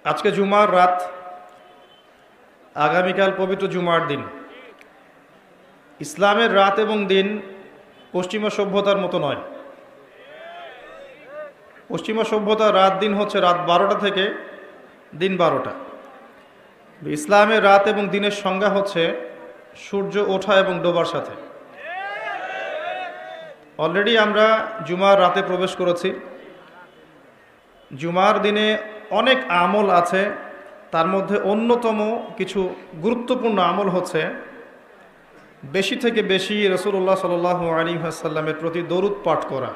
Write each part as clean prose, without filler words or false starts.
আজকে জুমার রাত, আগামীকাল পবিত্র জুমার দিন। ইসলামের রাত এবং দিন পশ্চিমা সভ্যতার মতো নয়। পশ্চিমা সভ্যতার রাত দিন হচ্ছে রাত 12টা থেকে দিন 12টা। ইসলামের রাত এবং দিনের সংজ্ঞা হচ্ছে সূর্য ওঠা এবং ডোবার সাথে। অলরেডি আমরা জুমার রাতে প্রবেশ করেছি। জুমার দিনে অনেক আমল আছে, তার মধ্যে অন্যতম কিছু গুরুত্বপূর্ণ আমল হচ্ছে বেশি থেকে বেশি রাসূলুল্লাহ সাল্লাল্লাহু আলাইহি ওয়াসাল্লামের প্রতি দরুদ পাঠ করা।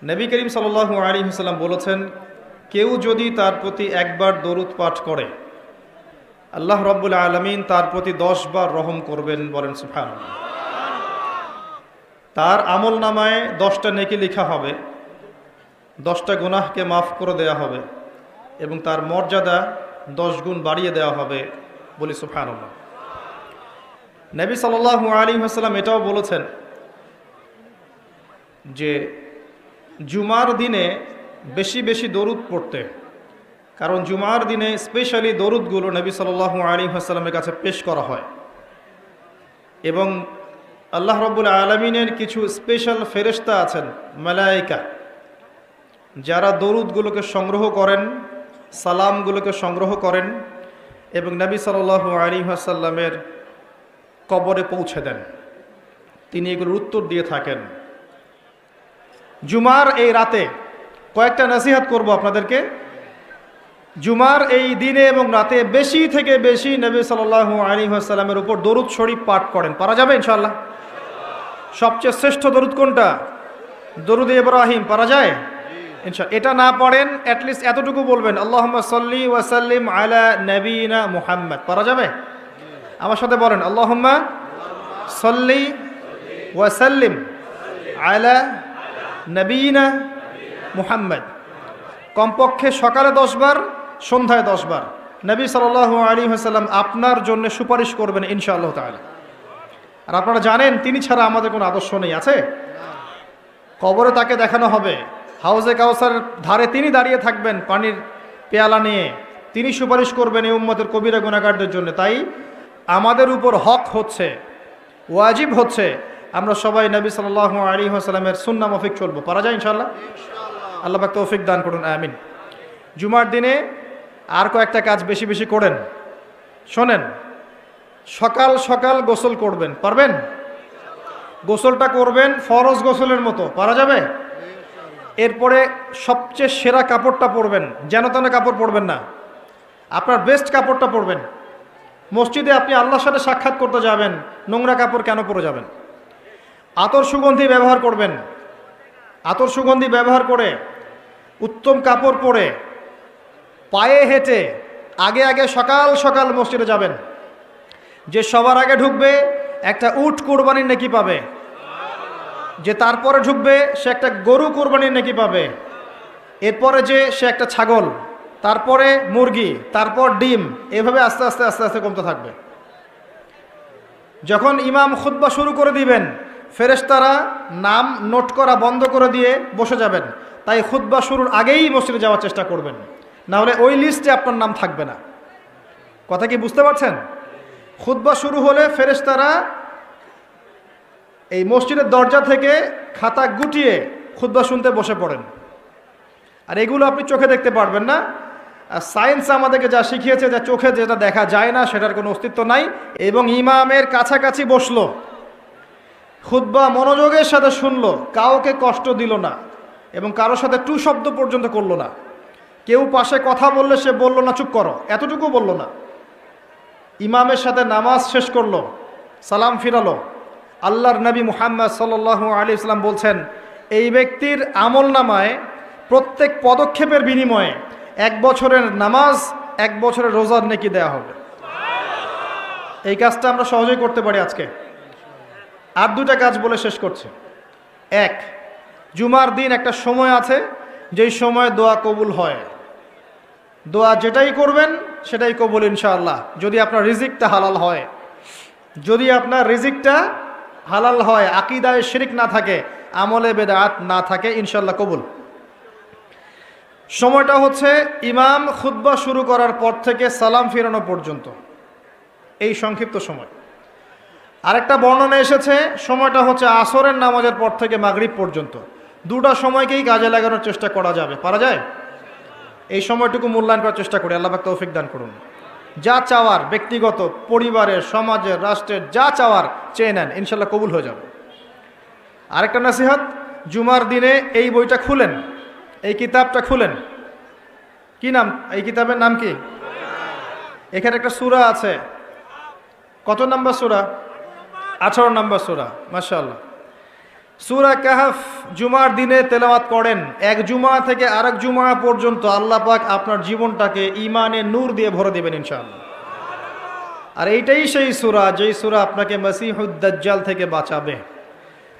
নবী করিম সাল্লাল্লাহু আলাইহি ওয়াসাল্লাম বলেছেন, কেউ যদি তার প্রতি একবার দরুদ পাঠ করে আল্লাহ রাব্বুল আলামিন তার প্রতি 10 বার রহম করবেন। বলেন সুবহানাল্লাহ। তার আমল নামায় 10টা নেকি লেখা হবে, 10টা গুনাহকে মাফ করে দেয়া হবে এবং তার মর্যাদা 10 গুণ বাড়িয়ে দেওয়া হবে। বলি সুবহানাল্লাহ। নবী সাল্লাল্লাহু আলাইহি ওয়াসাল্লাম এটাও বলেছেন যে জুমার দিনে বেশি বেশি দরুদ পড়তে, কারণ জুমার দিনে স্পেশালি দরুদগুলো নবী সাল্লাল্লাহু আলাইহি ওয়াসাল্লামের কাছে পেশ করা হয় এবং আল্লাহ রাব্বুল আলামিনের কিছু স্পেশাল ফেরেশতা আছেন, মালায়েকা, যারা দরুদগুলোকে সংগ্রহ করেন, সালামগুলোকে সংগ্রহ করেন এবং নবী সাল্লাল্লাহু আলাইহি ওয়াসাল্লামের কবরে পৌঁছে দেন। তিনি এগুলোর উত্তর দিয়ে থাকেন। জুমার এই রাতে কয়েকটা নসিহত করব আপনাদেরকে। জুমার এই দিনে এবং রাতে বেশি থেকে বেশি নবী সাল্লাল্লাহু আলাইহি ওয়াসাল্লামের উপর দরুদ শরীফ পাঠ করেন। পারা যাবে ইনশাআল্লাহ? সবচেয়ে শ্রেষ্ঠ দরুদ কোনটা? দরুদ ইব্রাহিম। পারা যায় ইনশাআল্লাহ? এটা না পড়েন, অ্যাটলিস্ট এতটুকু বলবেন, আল্লাহুম্মা সাল্লি ওয়া সাল্লিম আলা নবিয়িনা মুহাম্মদ। পারা যাবে? আমার সাথে বলেন, আল্লাহুম্মা সাল্লি ওয়া সাল্লিম আলা নবিয়িনা মুহাম্মদ। কমপক্ষে সকালে 10 বার, সন্ধ্যায় 10 বার নবী সাল্লাল্লাহু আলাইহি ওয়াসাল্লাম আপনার জন্য সুপারিশ করবেন ইনশাআল্লাহ তাআলা। আর আপনারা জানেন তিনি ছাড়া আমাদের কোনো আদর্শ নেই। আছে? কবরে তাকে দেখানো হবে, হাউজে কাউসারের ধারে তিনি দাঁড়িয়ে থাকবেন পানির পেয়ালা নিয়ে, তিনি সুপারিশ করবেন এই উম্মতের কবিরা গুনাহগারদের জন্য। তাই আমাদের উপর হক হচ্ছে, ওয়াজিব হচ্ছে, আমরা সবাই নবী সাল্লাল্লাহু আলাইহি ওয়াসাল্লামের সুন্নাহ মাফিক চলবো। পারা যায় ইনশাআল্লাহ? আল্লাহ পাক তৌফিক দান করুন, আমিন। জুমার দিনে আর কয়েকটা কাজ বেশি বেশি করেন। শোনেন, সকাল সকাল গোসল করবেন। পারবেন? গোসলটা করবেন ফরজ গোসলের মতো। পারা যাবে? এরপরে সবচেয়ে সেরা কাপড়টা পরবেন, যেন তেন কাপড় পরবেন না, আপনার বেস্ট কাপড়টা পরবেন। মসজিদে আপনি আল্লাহর সাথে সাক্ষাৎ করতে যাবেন, নোংরা কাপড় কেন পরে যাবেন? আতর সুগন্ধি ব্যবহার করবেন। আতর সুগন্ধি ব্যবহার করে উত্তম কাপড় পরে পায়ে হেঁটে আগে আগে সকাল সকাল মসজিদে যাবেন। যে সবার আগে ঢুকবে একটা উট কোরবানির নেকি পাবে, যে তারপরে ঢুকবে সে একটা গরু কোরবানির নেকি পাবে, এরপরে যে সে একটা ছাগল, তারপরে মুরগি, তারপর ডিম, এভাবে আস্তে আস্তে আস্তে আস্তে কমতে থাকবে। যখন ইমাম খুতবা শুরু করে দিবেন, ফেরেশতারা নাম নোট করা বন্ধ করে দিয়ে বসে যাবেন। তাই খুতবা শুরুর আগেই মসজিদে যাওয়ার চেষ্টা করবেন, না হলে ওই লিস্টে আপনার নাম থাকবে না। কথা কি বুঝতে পারছেন? খুতবা শুরু হলে ফেরেশতারা এই মসজিদের দরজা থেকে খাতা গুটিয়ে খুতবা শুনতে বসে পড়েন। আর এগুলো আপনি চোখে দেখতে পারবেন না। আর সায়েন্স আমাদেরকে যা শিখিয়েছে, যা চোখে যেটা দেখা যায় না সেটার কোনো অস্তিত্ব নাই। এবং ইমামের কাছাকাছি বসলো, খুতবা মনোযোগের সাথে শুনলো, কাউকে কষ্ট দিল না এবং কারোর সাথে টু শব্দ পর্যন্ত করলো না। কেউ পাশে কথা বললে সে বলল না চুপ করো, এতটুকু বলল না। ইমামের সাথে নামাজ শেষ করলো, সালাম ফিরালো। আল্লাহর নবী মুহাম্মদ সাল্লাল্লাহু আলাইহি ওয়াসাল্লাম বলছেন, এই ব্যক্তির আমল নামায় প্রত্যেক পদক্ষেপের বিনিময়ে 1 বছরের নামাজ, 1 বছরের রোজার নেকি দেয়া হবে। এই কাজটা আমরা সহজেই করতে পারি আজকে। আর 2টা কাজ বলে শেষ করছে। 1, জুমার দিন একটা সময় আছে যেই সময় দোয়া কবুল হয়। দোয়া যেটাই করবেন সেটাই কবুল ইনশাআল্লাহ, যদি আপনার রিজিকটা হালাল হয়। যদি আপনার রিজিকটা হালাল হয়, আকীদায় শিরক না থাকে, আমলে বেদাত না থাকে, ইনশাআল্লাহ কবুল। সময়টা হচ্ছে ইমাম খুতবা শুরু করার পর থেকে সালাম ফিরানো পর্যন্ত, এই সংক্ষিপ্ত সময়। আরেকটা বর্ণনা এসেছে সময়টা হচ্ছে আসরের নামাজের পর থেকে মাগরিব পর্যন্ত। দুটা সময়কেই কাজে লাগানোর চেষ্টা করা যাবে, পারা যায়? এই সময়টুকু মূল্যায়ন করার চেষ্টা করি। আল্লাহ পাক তৌফিক দান করুন। যা চাওয়ার, ব্যক্তিগত, পরিবারের, সমাজের, রাষ্ট্রের যা চাওয়ার চেয়ে নেন, ইনশাল্লাহ কবুল হয়ে যাবে। আরেকটা নসিহত, জুমার দিনে এই বইটা খুলেন, এই কিতাবটা খুলেন। কি নাম এই কিতাবের নাম? কি? এখানে একটা সূরা আছে। কত নম্বর সূরা? 18 নম্বর সূরা। মাশাআল্লাহ। সূরা কাহফ জুমার দিনে তেলাওয়াত করেন, এক জুমা থেকে আরেক জুমা পর্যন্ত আল্লাহ পাক আপনার জীবনটাকে ঈমানের নূর দিয়ে ভরে দেবেন ইনশাআল্লাহ। আর এইটাই সেই সূরা, যেই সূরা আপনাকে মসিহুদ দাজ্জাল থেকে বাঁচাবে।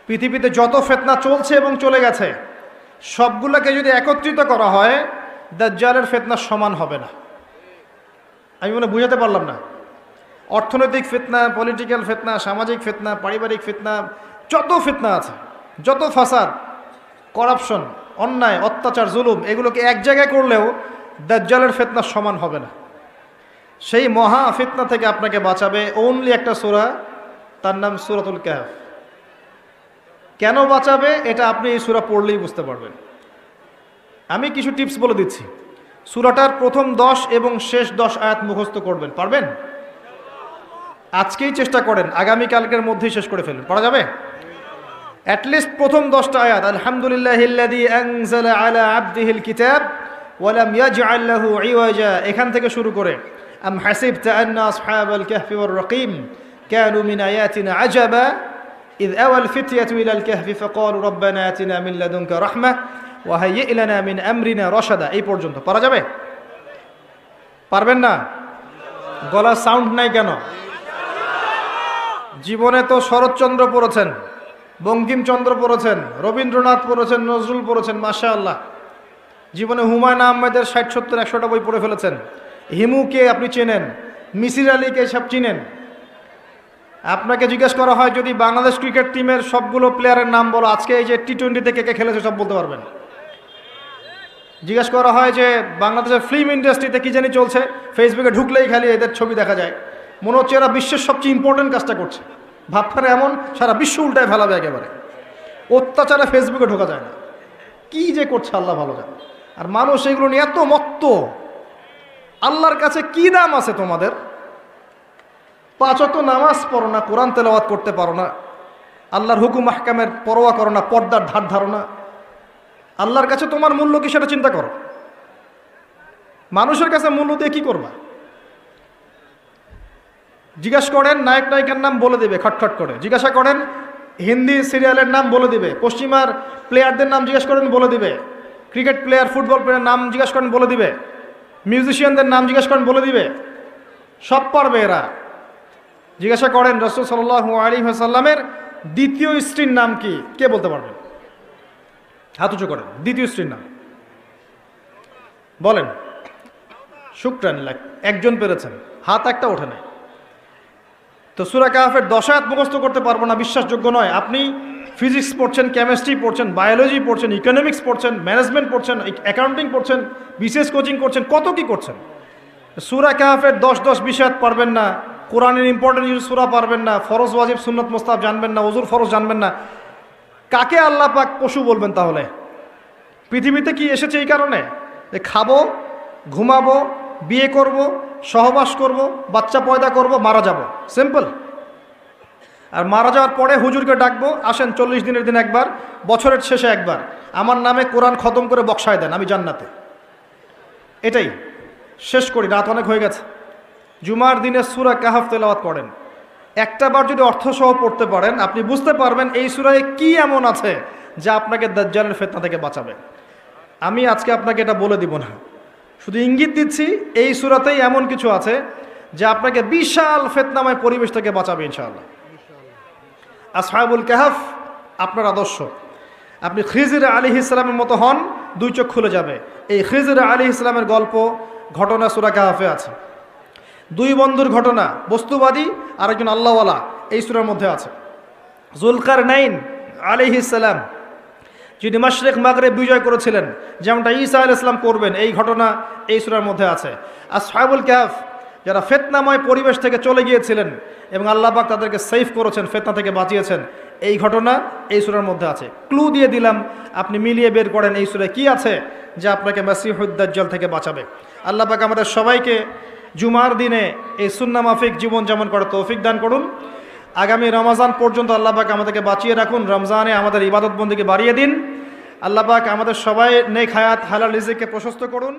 পৃথিবীতে যত ফিতনা চলছে এবং চলে গেছে, সবগুলোকে যদি একত্রিত করা হয়, দাজ্জালের ফিতনা সমান হবে না। আমি মনে বুঝাতে পারলাম না। অর্থনৈতিক ফিতনা, পলিটিক্যাল ফিতনা, সামাজিক ফিতনা, পারিবারিক ফিতনা, যত ফিতনা আছে, যত ফাসাদ, করাপশন, অন্যায়, অত্যাচার, জুলুম, এগুলোকে এক জায়গায় করলেও দাজ্জালের ফিতনা সমান হবে না। সেই মহা ফিতনা থেকে আপনাকে বাঁচাবে ওনলি একটা সূরা, তার নাম সূরাতুল কাহফ। কেন বাঁচাবে এটা আপনি এই সূরা পড়লেই বুঝতে পারবেন। আমি কিছু টিপস বলে দিচ্ছি। সূরাটার প্রথম 10 এবং শেষ 10 আয়াত মুখস্থ করবেন, পারবেন? আজকেই চেষ্টা করেন, আগামীকালকের মধ্যেই শেষ করে ফেলুন। পড়া যাবে? অ্যাটলিস্ট প্রথম 10টা আয়াত। আলহামদুলিল্লাহিল্লাযী আনজালা আলা আবদিহিল কিতাব ওয়া লাম ইয়াজআল লাহু ইওয়াজা, এখান থেকে শুরু করে আম হাসিবতা আন্না আসহাবাল কাহফি ওয়ার রাকিম কানু মিন আয়াতিনা আজাবা ইয আওয়াল ফিতয়াতু ইলাল কাহফি ফাকালু রাব্বানা আতিনা মিন লাদুনকা রাহমাহ ওয়া হাইয়্ লানা মিন আমরিনা রাশাদা। এই পর্যন্ত পড়া যাবে? পারবেন না? গলা সাউন্ড নাই কেন? জীবনে তো শরৎচন্দ্র পড়েছেন, বঙ্কিমচন্দ্র পড়েছেন, রবীন্দ্রনাথ পড়েছেন, নজরুল পড়েছেন, মাশাআল্লাহ। জীবনে হুমায়ুন আহমেদের 60, 70, 100টা বই পড়ে ফেলেছেন। হিমুকে আপনি চেনেন, মিসির আলীকে সব চিনেন। আপনাকে জিজ্ঞেস করা হয় যদি বাংলাদেশ ক্রিকেট টিমের সবগুলো প্লেয়ারের নাম বলো, আজকে এই যে টি-20তে কে কে খেলেছে সব বলতে পারবেন। জিজ্ঞেস করা হয় যে বাংলাদেশের ফিল্ম ইন্ডাস্ট্রিতে কী জানি চলছে, ফেসবুকে ঢুকলেই খালি এদের ছবি দেখা যায়, মনে হচ্ছে এরা বিশ্বের সবচেয়ে ইম্পর্টেন্ট কাজটা করছে। ভাবখানে এমন সারা বিশ্ব উল্টায় ফেলাবে একেবারে। অত্যাচারে ফেসবুকে ঢোকা যায় না, কি যে করছে আল্লাহ ভালো জানে। আর মানুষ এগুলো নিয়ে এত মত্ত। আল্লাহর কাছে কি দাম আছে তোমাদের? 5 ওয়াক্ত নামাজ পড়ো না, কোরআন তেলাওয়াত করতে পারো না, আল্লাহর হুকুম আহকামের পরোয়া করো না, পর্দার ধার ধারো না। আল্লাহর কাছে তোমার মূল্য কি সেটা চিন্তা করো। মানুষের কাছে মূল্য দিয়ে কি করবা? জিজ্ঞাসা করেন নায়ক নায়িকার নাম বলে দেবে খটখট করে। জিজ্ঞাসা করেন হিন্দি সিরিয়ালের নাম বলে দিবে। পশ্চিমার প্লেয়ারদের নাম জিজ্ঞাসা করেন বলে দিবে। ক্রিকেট প্লেয়ার, ফুটবল প্লেয়ার নাম জিজ্ঞাসা করেন বলে দিবে। মিউজিশিয়ানদের নাম জিজ্ঞাসা করেন বলে দিবে। সব পারবে এরা। জিজ্ঞাসা করেন রাসূল সাল্লাল্লাহু আলাইহি ওয়াসাল্লামের দ্বিতীয় স্ত্রীর নাম কি, কে বলতে পারবেন? হাত উঁচু করেন। দ্বিতীয় স্ত্রীর নাম বলেন। শুকরান, একজন পেরেছেন, হাত একটা ওঠে নাই। তো সূরা কাহফের 10 আয়াত মুখস্থ করতে পারবো না, বিশ্বাসযোগ্য নয়। আপনি ফিজিক্স পড়ছেন, কেমিস্ট্রি পড়ছেন, বায়োলজি পড়ছেন, ইকোনমিক্স পড়ছেন, ম্যানেজমেন্ট পড়ছেন, অ্যাকাউন্টিং পড়ছেন, বিসিএস কোচিং করছেন, কত কি করছেন। সূরা কাহফের 10 বিষয়াত পারবেন না, কোরআনের ইম্পর্টেন্ট সূরা পারবেন না, ফরজ ওয়াজিব সুন্নত মুস্তাহাব জানবেন না, ওযুর ফরজ জানবেন না। কাকে আল্লাহ পাক পশু বলবেন তাহলে? পৃথিবীতে কি এসেছে এই কারণে যে খাবো, ঘুমাবো, বিয়ে করব, সহবাস করব, বাচ্চা পয়দা করব, মারা যাব, সিম্পল। আর মারা যাওয়ার পরে হুজুরকে ডাকবো, আসেন 40 দিনের দিন একবার, বছরের শেষে একবার আমার নামে কোরআন খতম করে বক্সায় দেন, আমি জান্নাতে। এটাই শেষ করি, রাত অনেক হয়ে গেছে। জুমার দিনে সূরা কাহফ তেলাওয়াত করেন। একটা বার যদি অর্থসহ পড়তে পারেন, আপনি বুঝতে পারবেন এই সূরায় কি এমন আছে যা আপনাকে দাজ্জালের ফিতনা থেকে বাঁচাবে। আমি আজকে আপনাকে এটা বলে দিব না, শুধু ইঙ্গিত দিচ্ছি এই সূরাতেই এমন কিছু আছে যা আপনাকে বিশাল ফিতনাময় পরিবেশ থেকে বাঁচাবে ইনশাআল্লাহ। আসহাবুল কাহফ আপনার আদর্শ। আপনি খিজির আলাইহিস সালামের মতো হন, 2 চোখ খুলে যাবে। এই খিজির আলাইহিস সালামের গল্প, ঘটনা সূরা কাহফে আছে। 2 বন্ধুর ঘটনা, বস্তুবাদী আর একজন আল্লাহওয়ালা, এই সূরার মধ্যে আছে। যুলকারনাইন আলাইহিস সালাম যিনি মাশরিক মাগরিব বিজয় করেছিলেন, যেমনটা ঈসা আলাইহিস সালাম করবেন, এই ঘটনা এই সূরার মধ্যে আছে। আসহাবুল কাহফ যারা ফিতনাময় পরিবেশ থেকে চলে গিয়েছিলেন এবং আল্লাহ পাক তাদেরকে সেফ করেছেন, ফিতনা থেকে বাঁচিয়েছেন, এই ঘটনা এই সূরার মধ্যে আছে। ক্লু দিয়ে দিলাম, আপনি মিলিয়ে বের করেন এই সূরায় কি আছে যা আপনাকে মাসিহুদ দাজ্জাল থেকে বাঁচাবে। আল্লাহ পাক আমাদের সবাইকে জুমার দিনে এই সুন্নাহ মাফিক জীবন যেমন করার তৌফিক দান করুন। আগামী রমজান পর্যন্ত আল্লাহ পাক আমাদেরকে বাঁচিয়ে রাখুন। রমজানে আমাদের ইবাদত বন্দেগী বাড়িয়ে দিন। আল্লাহ পাক আমাদের সবাই নেক হায়াত হালাল রিজিককে প্রশস্ত করুন।